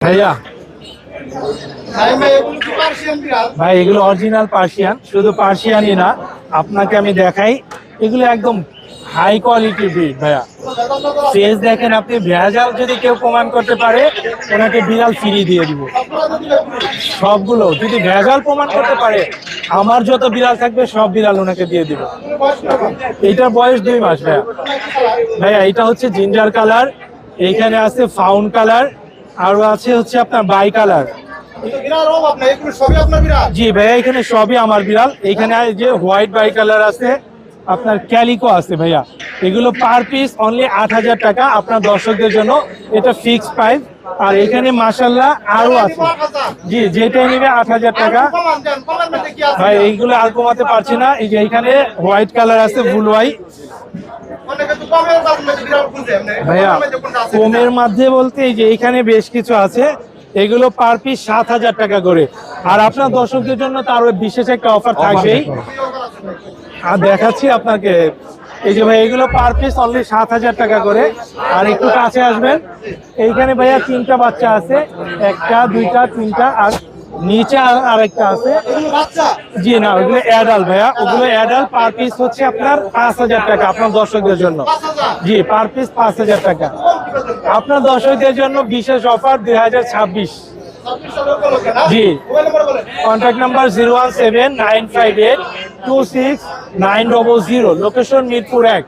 ভাইয়া ভাই এগুলো অরিজিনাল পার্সিয়ান, শুধু পার্সিয়ানই না, আপনাকে আমি দেখাই, এগুলো একদম হাই কোয়ালিটির ব্রিড ভাইয়া। ফেস দেখেন আপনি, ভেজাল যদি কেউ প্রমাণ করতে পারে ওনাকে বিড়াল ফ্রি দিয়ে দিব। সবগুলো যদি ভেজাল প্রমাণ করতে পারে, আমার যত বিড়াল থাকবে সব বিড়াল ওনাকে দিয়ে দিব। এইটার বয়স 2 মাস ভাইয়া। ভাইয়া এটা হচ্ছে জিঞ্জার কালার, এইখানে আছে ফাউন কালার, আরো আছে হচ্ছে আপনার বাই কালার। জি ভাইয়া, এখানে সবই আমার বিড়াল। এখানে যে হোয়াইট বাই কালার আছে, আপনার ক্যালিকো আছে ভাইয়া। এগুলো পার পিস অনলি 8,000 টাকা আপনার দর্শকদের জন্য, এটা ফিক্সড প্রাইস। আর এখানে মাশাআল্লাহ আরো আছে, জি যেটাই নিবে 8,000 টাকা ভাই। এইগুলো আর কমাতে পারছি না। এই যে এখানে হোয়াইট কালার আছে, ফুল হোয়াইট ভাইয়া। কমের মধ্যে বলতে এই যে এখানে বেশ কিছু আছে, এগুলো পার পিস 7,000 টাকা করে। আর আপনার দর্শকদের জন্য তার বিশেষ একটা অফার থাকবেই, আর দেখাচ্ছি আপনাকে। এই যে ভাই এগুলো পার পিস অনলি 7,000 টাকা করে। আর একটু কাছে আসবেন, এইখানে ভাইয়া 3টা বাচ্চা আছে, 1টা 2টা 3টা, আর নিচে আরেকটা আছে। জি না, ওগুলো অ্যাডাল্ট ভাইয়া, ওগুলো অ্যাডাল্ট। পার পিস হচ্ছে আপনার 5,000 টাকা আপনার দর্শকদের জন্য। জি পার পিস 5,000 টাকা আপনার দর্শকদের জন্য বিশেষ অফার 2026। জি কন্ট্যাক্ট নাম্বার 01795826900, লোকেশন মিরপুর 1।